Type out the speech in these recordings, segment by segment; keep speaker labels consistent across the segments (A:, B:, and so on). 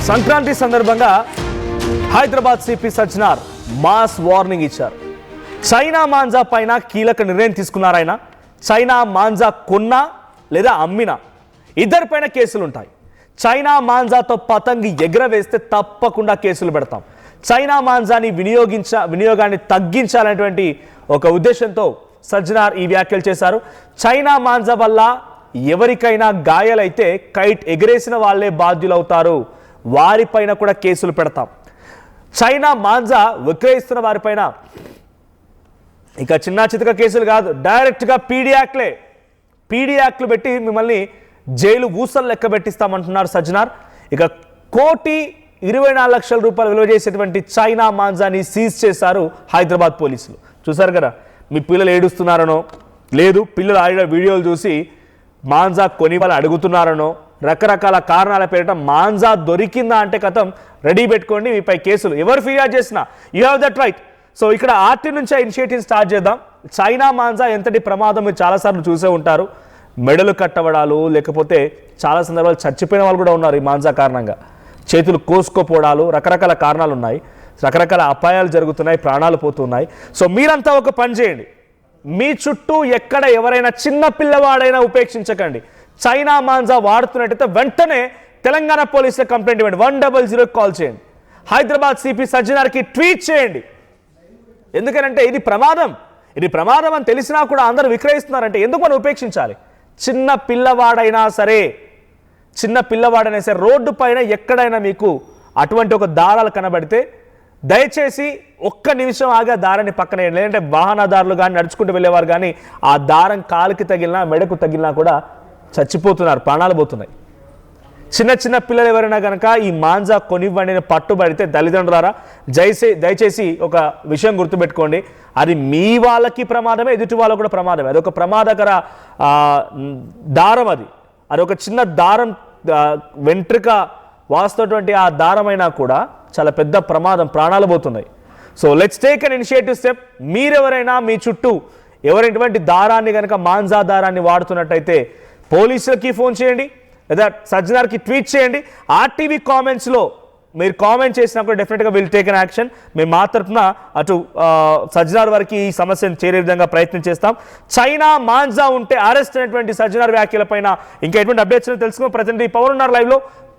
A: సంక్రాంతి సందర్భంగా Hyderabad CP Sajjanar mass warning ఇచ్చారు. China manja పైన కీలక నిర్ణయం తీసుకున్నారు ఆయన. చైనా మాంజా కొన్నా లేదా అమ్మినా ఇద్దరిపైన కేసులు ఉంటాయి. చైనా మాంజాతో పతంగి ఎగరవేస్తే తప్పకుండా కేసులు పెడతాం. చైనా మాంజాని వినియోగాన్ని తగ్గించాలనేటువంటి ఒక ఉద్దేశంతో సజ్జనార్ ఈ వ్యాఖ్యలు చేశారు. చైనా మాంజా వల్ల ఎవరికైనా గాయాలైతే కైట్ ఎగరేసిన వాళ్ళే బాధ్యులవుతారు, వారిపైన కూడా కేసులు పెడతాం. చైనా మాంజా విక్రయిస్తున్న వారిపైన ఇక చిన్న చితక కేసులు కాదు, డైరెక్ట్గా పీడీ యాక్ట్లు పెట్టి మిమ్మల్ని జైలు ఊసలు లెక్క పెట్టిస్తామంటున్నారు సజ్జనార్. ఇక 1,24,00,000 రూపాయలు విలువ చేసేటువంటి చైనా మాంజాని సీజ్ చేశారు హైదరాబాద్ పోలీసులు. చూసారు కదా, మీ పిల్లలు ఏడుస్తున్నారనో, లేదు పిల్లలు ఆడిన వీడియోలు చూసి మాంజా కొని వాళ్ళు అడుగుతున్నారనో, రకరకాల కారణాల పేరిట మాంజా దొరికిందా అంటే కథం రెడీ పెట్టుకోండి, మీపై కేసులు. ఎవరు ఫిర్యాదు చేసినా you have that right. So ఇక్కడ ఆర్టీ నుంచి ఇనిషియేటివ్ స్టార్ట్ చేద్దాం. చైనా మాంజా ఎంతటి ప్రమాదం మీరు చాలాసార్లు చూసే ఉంటారు. మెడలు కట్టవడాలు, లేకపోతే చాలా సందర్భాలు చచ్చిపోయిన వాళ్ళు కూడా ఉన్నారు ఈ మాంజా కారణంగా. చేతులు కోసుకోపోవడాలు, రకరకాల కారణాలు ఉన్నాయి, రకరకాల అపాయాలు జరుగుతున్నాయి, ప్రాణాలు పోతున్నాయి. సో మీరంతా ఒక పని చేయండి, మీ చుట్టూ ఎక్కడ ఎవరైనా చిన్న పిల్లవాడైనా ఉపేక్షించకండి. చైనా మాంజా వాడుతున్నట్టయితే వెంటనే తెలంగాణ పోలీసులకు కంప్లైంట్ ఇవ్వండి, 100 కాల్ చేయండి. హైదరాబాద్ సిపి సజ్జనార్కి ట్వీట్ చేయండి. ఎందుకనంటే ఇది ప్రమాదం అని తెలిసినా కూడా అందరూ విక్రయిస్తున్నారంటే ఎందుకు మనం ఉపేక్షించాలి? చిన్న పిల్లవాడైనా సరే రోడ్డు పైన ఎక్కడైనా మీకు అటువంటి ఒక దారాలు కనబడితే దయచేసి ఒక్క నిమిషం ఆగా దారాన్ని పక్కన, లేదంటే వాహనదారులు కానీ నడుచుకుంటూ వెళ్ళేవారు కానీ ఆ దారం కాలుకి తగిలినా మెడకు తగిలినా కూడా చచ్చిపోతున్నారు, ప్రాణాలు పోతున్నాయి. చిన్న పిల్లలు ఎవరైనా కనుక ఈ మాంజా కొనివ్వండి పట్టుబడితే తల్లిదండ్రులారా దయచేసి ఒక విషయం గుర్తుపెట్టుకోండి, అది మీ వాళ్ళకి ప్రమాదమే, ఎదుటి వాళ్ళకు కూడా ప్రమాదమే. అది ఒక ప్రమాదకర దారం, అది ఒక చిన్న దారం, వెంట్రుక వాస్తున్నటువంటి ఆ దారమైనా కూడా చాలా పెద్ద ప్రమాదం, ప్రాణాలు పోతున్నాయి. So let's take an initiative step. మీరెవరైనా మీ చుట్టూ ఎవరైనటువంటి దారాన్ని కనుక మాంజా దారాన్ని వాడుతున్నట్టయితే పోలీసులకి ఫోన్ చేయండి, లేదా సజ్జనార్కి ట్వీట్ చేయండి. ఆర్టీవీ కామెంట్స్లో మీరు కామెంట్ చేసినప్పుడు డెఫినెట్గా విల్ టేక్ అన్ యాక్షన్. మేము మా తరఫున అటు సజ్జనార్ వారికి ఈ సమస్యను చేరే విధంగా ప్రయత్నం చేస్తాం. చైనా మాంజా ఉంటే అరెస్ట్ అయినటువంటి సజ్జనార్ వ్యాఖ్యలపైన ఇంకా ఎటువంటి అప్డేట్స్ తెలుసుకుని ప్రతినిధి పవన్ ఉన్నారు లైవ్లో.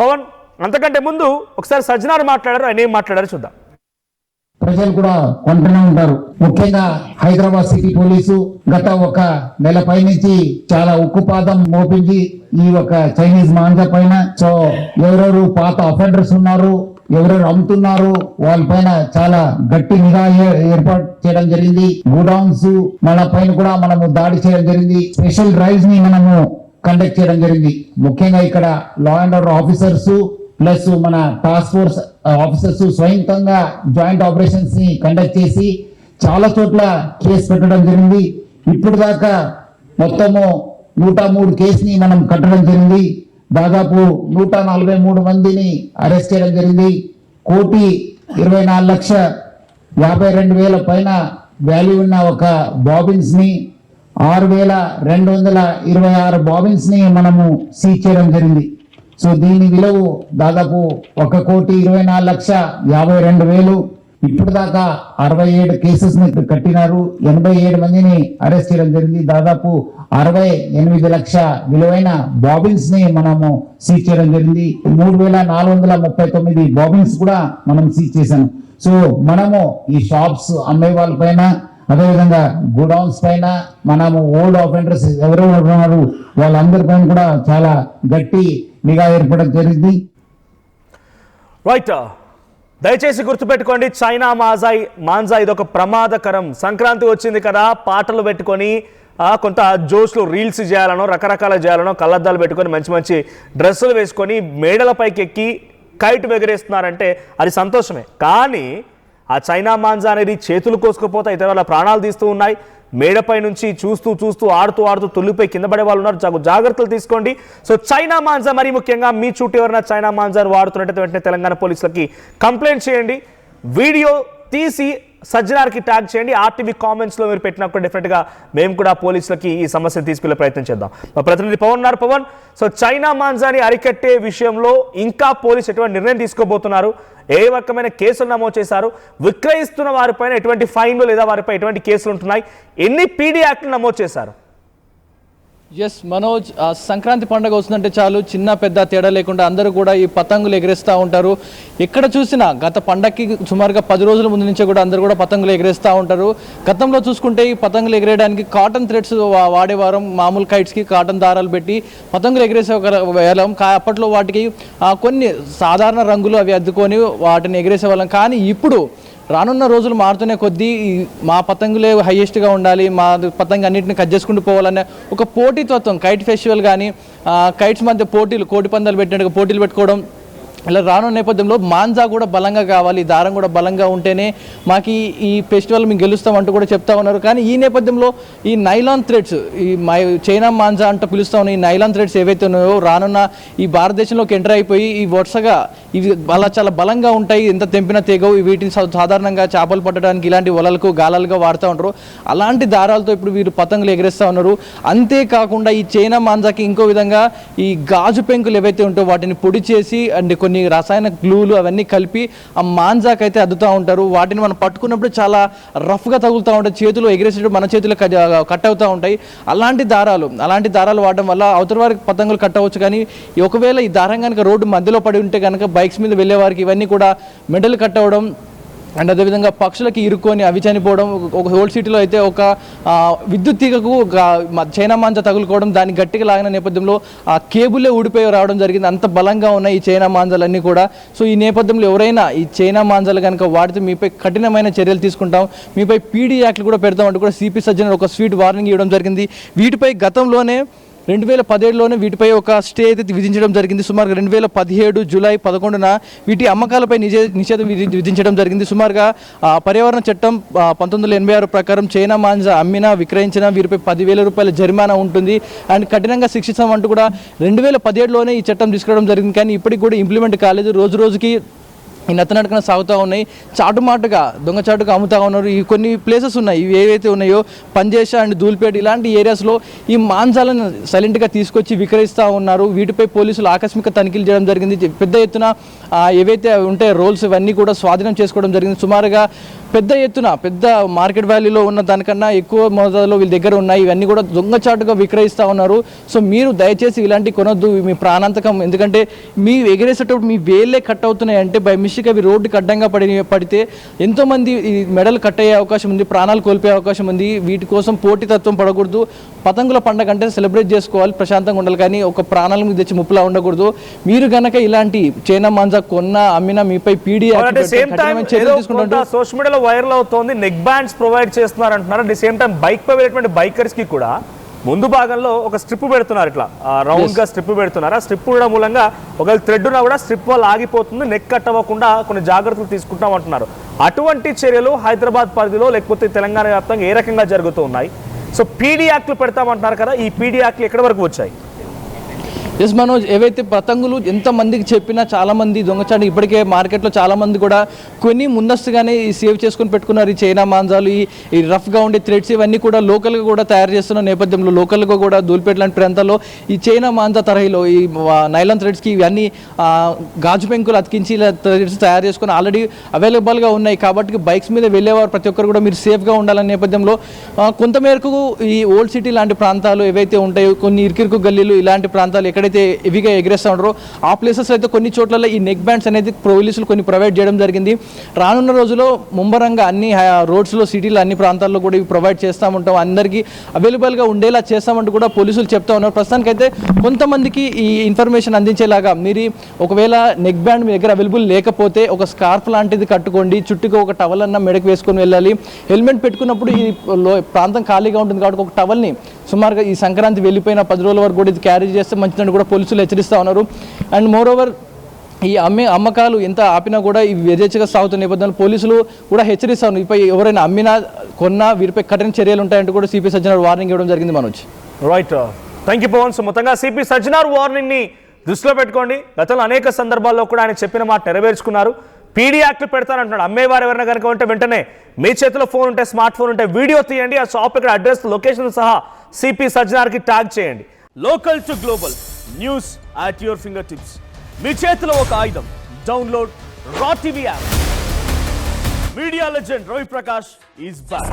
A: పవన్, అంతకంటే ముందు ఒకసారి సజ్జనార్ మాట్లాడారు, ఆయన ఏం మాట్లాడారు చూద్దాం.
B: ప్రజలు కూడా కొంటూనే ఉంటారు. ముఖ్యంగా హైదరాబాద్ సిటీ పోలీసు గత ఒక నెల పై నుంచి చాలా ఉక్కుపాదం మోపించి ఈ ఒక చైనీస్ మాంజా పైన. సో ఎవరెవరు పాత అఫెండర్స్ ఉన్నారు, ఎవరెవరు అమ్ముతున్నారు, వాళ్ళపైన చాలా గట్టి నిఘా ఏర్పాటు చేయడం జరిగింది. గోడౌన్స్ మన పైన కూడా మనము దాడి చేయడం జరిగింది. స్పెషల్ డ్రైవ్స్ ని మనము కండక్ట్ చేయడం జరిగింది. ముఖ్యంగా ఇక్కడ law and order officers plus మన టాస్క్ ఫోర్స్ ఆఫీసర్స్ స్వయంతంగా జాయింట్ ఆపరేషన్స్ ని కండక్ట్ చేసి చాలా చోట్ల కేసు పెట్టడం జరిగింది. ఇప్పుడు దాకా మొత్తము 103 కేసుని మనం కట్టడం జరిగింది. దాదాపు 143 మందిని అరెస్ట్ చేయడం జరిగింది. 1,24,52,000 పైన వాల్యూ ఉన్న ఒక బాబిన్స్ ని 6,226 బాబిన్స్ ని మనము సీజ్ చేయడం జరిగింది. సో దీని విలువ దాదాపు 1,24,52,000. ఇప్పుడు దాకా 67 కేసెస్ ని కట్టినారు, 87 మందిని అరెస్ట్ చేయడం జరిగింది. దాదాపు 68 లక్షల విలువైన బాబిన్స్ ని మనము సీజ్ చేయడం జరిగింది. 3,439 బాబిన్స్ కూడా మనం సీజ్ చేశాము. సో మనము ఈ షాప్స్ అమ్మే వాళ్ళ పైన, అదేవిధంగా గోడౌన్స్ పైన మనము ఓల్డ్ ఆఫెండర్స్ ఎవరెవరు ఉన్నారు వాళ్ళందరి పైన కూడా చాలా గట్టి నిఘా ఏర్పడడం జరిగింది.
A: రైట్, దయచేసి గుర్తుపెట్టుకోండి, చైనా మాంజా ఇదొక ప్రమాదకరం. సంక్రాంతి వచ్చింది కదా, పాటలు పెట్టుకొని కొంత జోష్లో రీల్స్ చేయాలనో, రకరకాల చేయాలనో, కళ్ళద్దాలు పెట్టుకొని మంచి డ్రెస్సులు వేసుకొని మేడలపైకి ఎక్కి కైట్ ఎగరేస్తున్నారంటే అది సంతోషమే. కానీ ఆ చైనా మాంజా అనేది చేతులు కోసుకుపోతే ఇతరుల ప్రాణాలు తీస్తూ ఉన్నాయి. మేడపై నుంచి చూస్తూ ఆడుతూ తుల్లిపై కింద పడే వాళ్ళు ఉన్నారు. జాగ్రత్తలు తీసుకోండి. సో చైనా మాంజా, మరి ముఖ్యంగా మీ చుట్టూ ఎవరైనా చైనా మాంజాను వాడుతున్నట్టయితే వెంటనే తెలంగాణ పోలీసులకి కంప్లైంట్ చేయండి. వీడియో తీసి సజ్జనార్కి ట్యాగ్ చేయండి. ఆర్టీవీ కామెంట్స్లో మీరు పెట్టినప్పుడు డెఫినెట్గా మేము కూడా పోలీసులకి ఈ సమస్యను తీసుకెళ్లే ప్రయత్నం చేద్దాం. మా ప్రతినిధి పవన్ ఉన్నారు. పవన్, సో చైనా మాంజాని అరికట్టే విషయంలో ఇంకా పోలీసు ఎటువంటి నిర్ణయం తీసుకోబోతున్నారు? ఏ రకమైన కేసులు నమోదు చేశారు? విక్రయిస్తున్న వారిపైన ఎటువంటి ఫైన్లు లేదా వారిపై ఎటువంటి కేసులు ఉంటున్నాయి? ఎన్ని పీడీ యాక్ట్లు నమోదు చేశారు?
C: ఎస్ మనోజ్, సంక్రాంతి పండుగ వస్తుందంటే చాలు చిన్న పెద్ద తేడా లేకుండా అందరూ కూడా ఈ పతంగులు ఎగరేస్తూ ఉంటారు. ఎక్కడ చూసినా గత పండగకి సుమారుగా 10 రోజుల ముందు నుంచే కూడా అందరూ కూడా పతంగులు ఎగరేస్తూ ఉంటారు. గతంలో చూసుకుంటే ఈ పతంగులు ఎగరేయడానికి కాటన్ థ్రెడ్స్ వాడేవారం. మామూలు కైట్స్కి కాటన్ దారాలు పెట్టి పతంగులు ఎగరేసే ఒక వేలం. అప్పట్లో వాటికి కొన్ని సాధారణ రంగులు అవి అద్దుకొని వాటిని ఎగరేసే వాళ్ళం. కానీ ఇప్పుడు రానున్న రోజులు మారుతునే కొద్దీ మా పతంగులే హైయెస్ట్గా ఉండాలి, మా పతంగి అన్నింటిని కట్ చేసుకుంటూ పోవాలనే ఒక పోటీతత్వం, కైట్ ఫెస్టివల్ కానీ కైట్స్ మధ్య పోటీలు, కోటి పందాలు పెట్టినట్టుగా పోటీలు పెట్టుకోవడం, ఇలా రానున్న నేపథ్యంలో మాంజా కూడా బలంగా కావాలి, దారం కూడా బలంగా ఉంటేనే మాకు ఈ ఫెస్టివల్ మేము గెలుస్తామంటూ కూడా చెప్తా ఉన్నారు. కానీ ఈ నేపథ్యంలో ఈ నైలాన్ థ్రెడ్స్, ఈ చైనా మాంజా అంటూ పిలుస్తా ఉన్న ఈ నైలాన్ థ్రెడ్స్ ఏవైతే ఉన్నాయో రానున్న ఈ భారతదేశంలోకి ఎంటర్ అయిపోయి ఈ వరుసగా ఇవి చాలా బలంగా ఉంటాయి, ఎంత తెంపినా తెగవు. వీటిని సాధారణంగా చేపలు పట్టడానికి ఇలాంటి వలలకు గాలాలుగా వాడుతూ ఉంటారు. అలాంటి దారాలతో ఇప్పుడు వీరు పతంగులు ఎగరేస్తూ ఉన్నారు. అంతేకాకుండా ఈ చైనా మాంజాకి ఇంకో విధంగా ఈ గాజు పెంకులు ఏవైతే ఉంటాయో వాటిని పొడి చేసి అండ్ కొన్ని రసాయన గ్లూలు అవన్నీ కలిపి ఆ మాంజాకైతే అద్దుతూ ఉంటారు. వాటిని మనం పట్టుకున్నప్పుడు చాలా రఫ్గా తగులుతూ ఉంటాయి, చేతులు ఎగిరేసేటప్పుడు మన చేతులు కట్ అవుతూ ఉంటాయి. అలాంటి దారాలు వాడడం వల్ల అవతల వారికి పతంగులు కట్ అవ్వచ్చు. కానీ ఒకవేళ ఈ దారం కనుక రోడ్డు మధ్యలో పడి ఉంటే కనుక బైక్స్ మీద వెళ్ళే వారికి ఇవన్నీ కూడా మెడలు కట్ అవ్వడం అండ్ అదేవిధంగా పక్షులకి ఇరుక్కొని అవి చనిపోవడం. ఒక ఓల్డ్ సిటీలో అయితే ఒక విద్యుత్ తీగకు చైనా మాంజా తగులుకోవడం, దాన్ని గట్టిగా లాగిన నేపథ్యంలో ఆ కేబుల్లే ఊడిపోయి రావడం జరిగింది. అంత బలంగా ఉన్నాయి ఈ చైనా మాంజాలన్నీ కూడా. సో ఈ నేపథ్యంలో ఎవరైనా ఈ చైనా మాంజాలు కనుక వాడితే మీపై కఠినమైన చర్యలు తీసుకుంటాం, మీపై పీడీ యాక్ట్లు కూడా పెడతాం అంటూ కూడా సిపి సజ్జనర్ ఒక స్వీట్ వార్నింగ్ ఇవ్వడం జరిగింది. వీటిపై గతంలోనే 2017లోనే వీటిపై ఒక స్టే అయితే విధించడం జరిగింది. సుమారుగా 2017 జూలై 11న వీటి అమ్మకాలపై నిషేధం విధించడం జరిగింది. సుమారుగా పర్యావరణ చట్టం 1986 ప్రకారం చైనా మాంజా అమ్మినా విక్రయించినా వీరిపై 10,000 రూపాయల జరిమానా ఉంటుంది అండ్ కఠినంగా శిక్షిస్తామంటూ కూడా 2017లోనే ఈ చట్టం తీసుకురావడం జరిగింది. కానీ ఇప్పటికి కూడా ఇంప్లిమెంట్ కాలేదు. రోజు రోజుకి ఈ నత్తనడకన సాగుతూ ఉన్నాయి, చాటుమాటుగా దొంగచాటుగా అమ్ముతూ ఉన్నారు. ఈ కొన్ని ప్లేసెస్ ఉన్నాయి, ఇవి ఏవైతే ఉన్నాయో పంజేష అండ్ ధూల్పేట ఇలాంటి ఏరియాస్లో ఈ మాంజాలను సైలెంట్గా తీసుకొచ్చి విక్రయిస్తూ ఉన్నారు. వీటిపై పోలీసులు ఆకస్మిక తనిఖీలు చేయడం జరిగింది. పెద్ద ఎత్తున ఏవైతే ఉంటాయో రోల్స్ ఇవన్నీ కూడా స్వాధీనం చేసుకోవడం జరిగింది. సుమారుగా పెద్ద మార్కెట్ వాల్యూలో ఉన్న దానికన్నా ఎక్కువ మోతాదులో వీళ్ళ దగ్గర ఉన్నాయి. ఇవన్నీ కూడా దొంగచాటుగా విక్రయిస్తూ ఉన్నారు. సో మీరు దయచేసి ఇలాంటి కొనొద్దు, మీ ప్రాణాంతకం. ఎందుకంటే మీ ఎగిరేసేటప్పుడు మీ వేళ్ళే కట్ అవుతున్నాయి అంటే బై మిస్టేక్ అవి రోడ్డుకి అడ్డంగా పడితే ఎంతోమంది ఈ మెడలు కట్ అయ్యే అవకాశం ఉంది, ప్రాణాలు కోల్పోయే అవకాశం ఉంది. వీటి కోసం పోటీతత్వం పడకూడదు. పతంగుల పండుగ అంటే సెలబ్రేట్ చేసుకోవాలి, ప్రశాంతంగా ఉండాలి. కానీ ఒక ప్రాణాల మీద తెచ్చి ముప్పులా ఉండకూడదు. మీరు కనుక ఇలాంటి చైనా మాంజా కొన్నా అమ్మినా మీపై పీడీ
A: సోషల్ మీడియాలో వైరల్ అవుతోంది. నెక్ బ్యాండ్స్ ప్రొవైడ్ చేస్తున్నారు అంటున్నారు. At the same time bike పై వెళ్ళేటువంటి బైకర్స్ కి కూడా ముందు భాగంలో ఒక స్ట్రిప్ పెడుతున్నారు, ఇట్లా రౌండ్ గా స్ట్రిప్ పెడుతున్నారు. ఆ స్ట్రిప్ కూడా మూలంగా ఒకవేళ థ్రెడ్ ఉన్నా కూడా స్ట్రిప్ వల్ల ఆగిపోతుంది, నెక్ కట్ అవ్వకుండా కొన్ని జాగ్రత్తలు తీసుకుంటాం అంటున్నారు. అటువంటి చర్యలు హైదరాబాద్ పరిధిలో లేకపోతే తెలంగాణ వ్యాప్తంగా ఏ రకంగా జరుగుతూ ఉన్నాయి? సో పీడీ యాక్ట్లు పెడతామంటున్నారు కదా, ఈ పీడీ యాక్ట్లు ఎక్కడి వరకు వచ్చాయి?
C: ఎస్ మనోజ్, ఏవైతే పతంగులు ఎంతమందికి చెప్పినా చాలామంది దొంగచాటు ఇప్పటికే మార్కెట్లో చాలామంది కూడా కొన్ని ముందస్తుగానే ఈ సేవ్ చేసుకొని పెట్టుకున్నారు. ఈ చైనా మాంజాలు, ఈ రఫ్గా ఉండే థ్రెడ్స్ ఇవన్నీ కూడా లోకల్గా కూడా తయారు చేస్తున్న నేపథ్యంలో లోకల్గా కూడా ధూల్పేట లాంటి ప్రాంతాల్లో ఈ చైనా మాంజా తరహాలో ఈ నైలాన్ థ్రెడ్స్కి ఇవన్నీ గాజు పెంకులు అతికించి ఇలా థ్రెడ్స్ తయారు చేసుకొని ఆల్రెడీ అవైలబుల్గా ఉన్నాయి. కాబట్టి బైక్స్ మీద వెళ్ళేవారు ప్రతి ఒక్కరు కూడా మీరు సేఫ్గా ఉండాలనే నేపథ్యంలో కొంతమేరకు ఈ ఓల్డ్ సిటీ లాంటి ప్రాంతాలు ఏవైతే ఉంటాయో, కొన్ని ఇరుకిరుకు గల్లీలు ఇలాంటి ప్రాంతాలు ఎక్కడైతే హెవీగా ఎగరేస్తూ ఉంటారో ఆ ప్లేసెస్ అయితే కొన్ని చోట్ల ఈ నెక్ బ్యాండ్స్ అనేది పోలీసులు కొన్ని ప్రొవైడ్ చేయడం జరిగింది. రానున్న రోజుల్లో ముంబరంగా అన్ని రోడ్స్లో సిటీలో అన్ని ప్రాంతాల్లో కూడా ఇవి ప్రొవైడ్ చేస్తూ ఉంటాం, అందరికీ అవైలబుల్గా ఉండేలా చేస్తామంటూ కూడా పోలీసులు చెప్తా ఉన్నారు. ప్రస్తుతానికైతే కొంతమందికి ఈ ఇన్ఫర్మేషన్ అందించేలాగా మీరు ఒకవేళ నెక్ బ్యాండ్ మీ దగ్గర అవైలబుల్ లేకపోతే ఒక స్కార్ఫ్ లాంటిది కట్టుకోండి, చుట్టుకు ఒక టవల్ అన్న మెడకు వేసుకొని వెళ్ళాలి. హెల్మెట్ పెట్టుకున్నప్పుడు ఈ ప్రాంతం ఖాళీగా ఉంటుంది కాబట్టి ఒక టవల్ని సుమారుగా ఈ సంక్రాంతి వెళ్ళిపోయిన 10 రోజుల వరకు కూడా ఇది క్యారీ చేస్తే మంచిదని కూడా పోలీసులు హెచ్చరిస్తూ ఉన్నారు. అండ్ మోర్ ఓవర్ ఈ అమ్మకాలు ఎంత ఆపినా కూడా ఇవి యథేచ్ఛగా సాగుతున్న నేపథ్యంలో పోలీసులు కూడా హెచ్చరిస్తా ఉన్నారు. ఇప్పుడు ఎవరైనా అమ్మినా కొన్నా వీరిపై కఠిన చర్యలు ఉంటాయంటూ కూడా సిపి సజ్జనర్ వార్నింగ్ ఇవ్వడం జరిగింది. Manoj,
A: right, thank you Pavan. So మొత్తంగా సిపి సజ్జనర్ వార్నింగ్ ని దృష్టిలో పెట్టుకోండి. గతంలో అనేక సందర్భాల్లో కూడా ఆయన చెప్పిన మాట నెరవేర్చుకున్నారు. పీడీ యాక్ట్లు పెడతానంటున్నాడు. అమ్మేవారు ఎవరైనా కనుక ఉంటే వెంటనే మీ చేతిలో ఫోన్ ఉంటే, స్మార్ట్ ఫోన్ ఉంటే వీడియో తీయండి, ఆ షాప్ ఇక్కడ అడ్రస్, లొకేషన్ సహా సిపి సజ్జనార్కి ట్యాగ్ చేయండి. Local to global news at your fingertips. మీ చేతిలో ఒక ఆయుధం. Download raw TV app. Media legend Ravi Prakash is back.